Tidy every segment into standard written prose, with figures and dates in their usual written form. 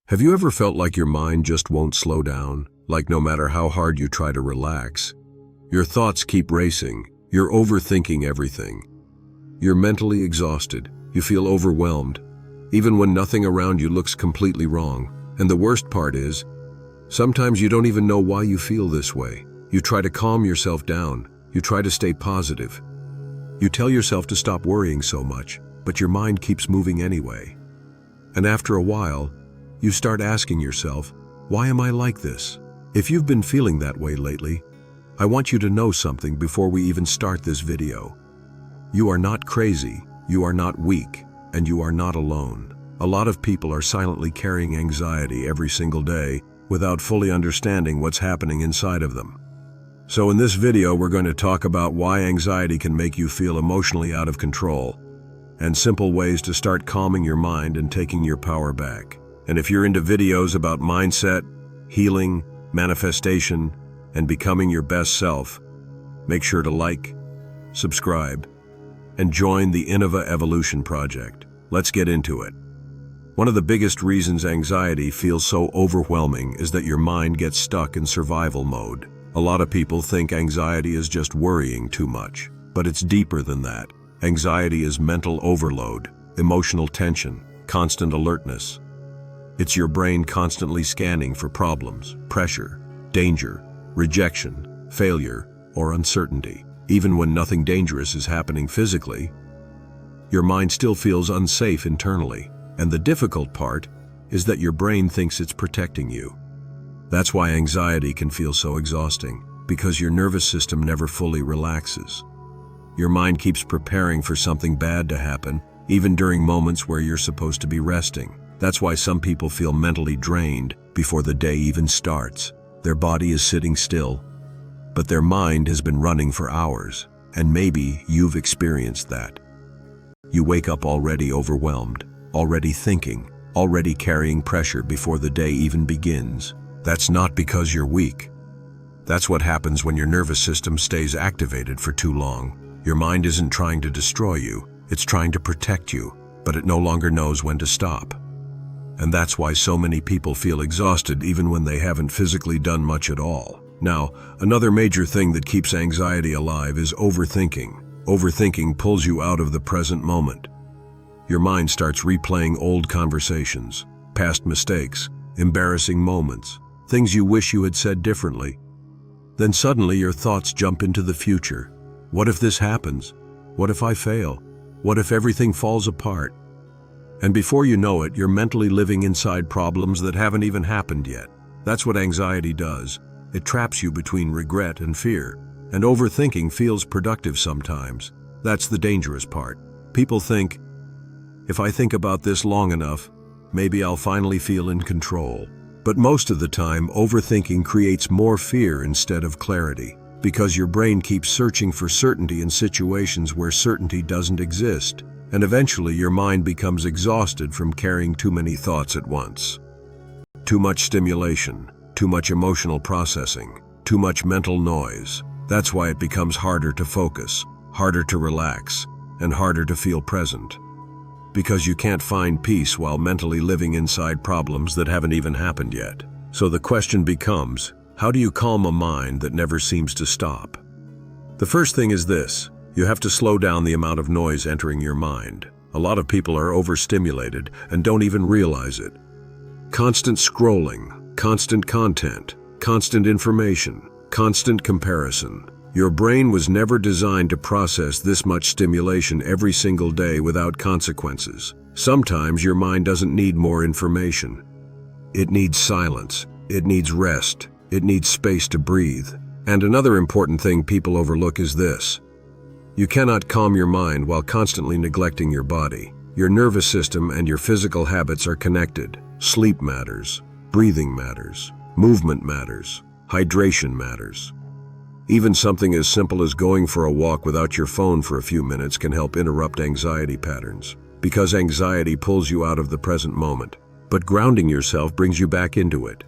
Have you ever felt like your mind just won't slow down? Like no matter how hard you try to relax, your thoughts keep racing, you're overthinking everything. You're mentally exhausted, you feel overwhelmed, even when nothing around you looks completely wrong. And the worst part is, sometimes you don't even know why you feel this way. You try to calm yourself down, you try to stay positive. You tell yourself to stop worrying so much, but your mind keeps moving anyway. And after a while, you start asking yourself, why am I like this? If you've been feeling that way lately, I want you to know something before we even start this video. You are not crazy, you are not weak, and you are not alone. A lot of people are silently carrying anxiety every single day without fully understanding what's happening inside of them. So in this video, we're going to talk about why anxiety can make you feel emotionally out of control, and simple ways to start calming your mind and taking your power back. And if you're into videos about mindset, healing, manifestation, and becoming your best self, make sure to like, subscribe, and join the Innova Evolution Project. Let's get into it. One of the biggest reasons anxiety feels so overwhelming is that your mind gets stuck in survival mode. A lot of people think anxiety is just worrying too much, but it's deeper than that. Anxiety is mental overload, emotional tension, constant alertness. It's your brain constantly scanning for problems, pressure, danger, rejection, failure, or uncertainty. Even when nothing dangerous is happening physically, your mind still feels unsafe internally. And the difficult part is that your brain thinks it's protecting you. That's why anxiety can feel so exhausting, because your nervous system never fully relaxes. Your mind keeps preparing for something bad to happen, even during moments where you're supposed to be resting. That's why some people feel mentally drained before the day even starts. Their body is sitting still, but their mind has been running for hours, and maybe you've experienced that. You wake up already overwhelmed, already thinking, already carrying pressure before the day even begins. That's not because you're weak. That's what happens when your nervous system stays activated for too long. Your mind isn't trying to destroy you, it's trying to protect you, but it no longer knows when to stop. And that's why so many people feel exhausted even when they haven't physically done much at all. Now, another major thing that keeps anxiety alive is overthinking. Overthinking pulls you out of the present moment. Your mind starts replaying old conversations, past mistakes, embarrassing moments, things you wish you had said differently. Then suddenly your thoughts jump into the future. What if this happens? What if I fail? What if everything falls apart? And before you know it, you're mentally living inside problems that haven't even happened yet. That's what anxiety does. It traps you between regret and fear. And overthinking feels productive sometimes. That's the dangerous part. People think, if I think about this long enough, maybe I'll finally feel in control. But most of the time, overthinking creates more fear instead of clarity, because your brain keeps searching for certainty in situations where certainty doesn't exist. And eventually your mind becomes exhausted from carrying too many thoughts at once. Too much stimulation, too much emotional processing, too much mental noise. That's why it becomes harder to focus, harder to relax, and harder to feel present. Because you can't find peace while mentally living inside problems that haven't even happened yet. So the question becomes, how do you calm a mind that never seems to stop? The first thing is this. You have to slow down the amount of noise entering your mind. A lot of people are overstimulated and don't even realize it. Constant scrolling, constant content, constant information, constant comparison. Your brain was never designed to process this much stimulation every single day without consequences. Sometimes your mind doesn't need more information. It needs silence. It needs rest. It needs space to breathe. And another important thing people overlook is this. You cannot calm your mind while constantly neglecting your body. Your nervous system and your physical habits are connected. Sleep matters, breathing matters, movement matters, hydration matters. Even something as simple as going for a walk without your phone for a few minutes can help interrupt anxiety patterns, because anxiety pulls you out of the present moment. But grounding yourself brings you back into it.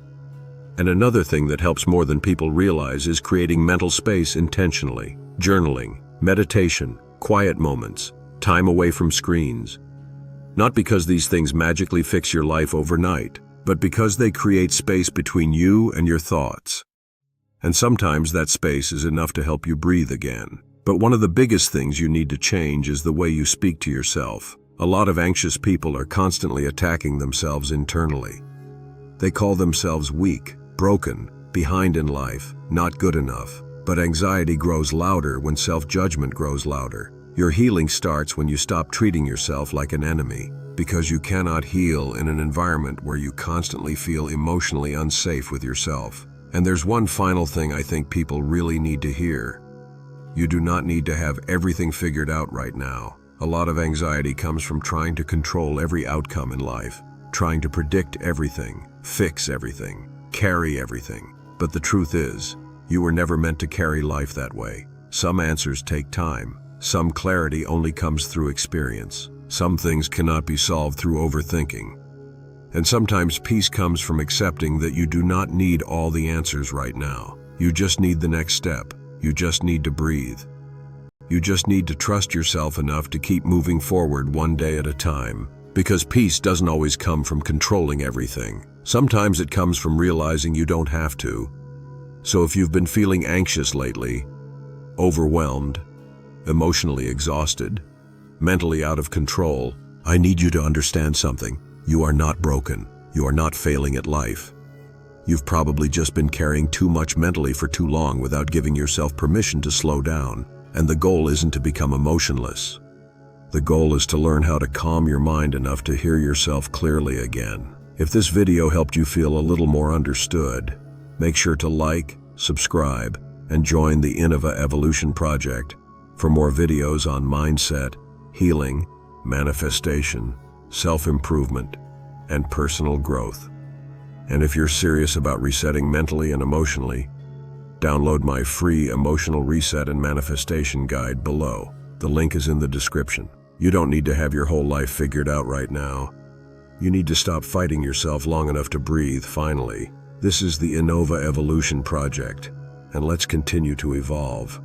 And another thing that helps more than people realize is creating mental space intentionally. Journaling, meditation, quiet moments, time away from screens. Not because these things magically fix your life overnight, but because they create space between you and your thoughts. And sometimes that space is enough to help you breathe again. But one of the biggest things you need to change is the way you speak to yourself. A lot of anxious people are constantly attacking themselves internally. They call themselves weak, broken, behind in life, not good enough. But anxiety grows louder when self-judgment grows louder. Your healing starts when you stop treating yourself like an enemy, because you cannot heal in an environment where you constantly feel emotionally unsafe with yourself. And there's one final thing I think people really need to hear. You do not need to have everything figured out right now. A lot of anxiety comes from trying to control every outcome in life, trying to predict everything, fix everything, carry everything. But the truth is, you were never meant to carry life that way. Some answers take time. Some clarity only comes through experience. Some things cannot be solved through overthinking. And sometimes peace comes from accepting that you do not need all the answers right now. You just need the next step. You just need to breathe. You just need to trust yourself enough to keep moving forward one day at a time. Because peace doesn't always come from controlling everything. Sometimes it comes from realizing you don't have to. So if you've been feeling anxious lately, overwhelmed, emotionally exhausted, mentally out of control, I need you to understand something. You are not broken. You are not failing at life. You've probably just been carrying too much mentally for too long without giving yourself permission to slow down. And the goal isn't to become emotionless. The goal is to learn how to calm your mind enough to hear yourself clearly again. If this video helped you feel a little more understood, make sure to like, subscribe, and join the Innova Evolution Project for more videos on mindset, healing, manifestation, self-improvement, and personal growth. And if you're serious about resetting mentally and emotionally, download my free Emotional Reset and Manifestation Guide below. The link is in the description. You don't need to have your whole life figured out right now. You need to stop fighting yourself long enough to breathe, finally. This is the Innova Evolution Project, and let's continue to evolve.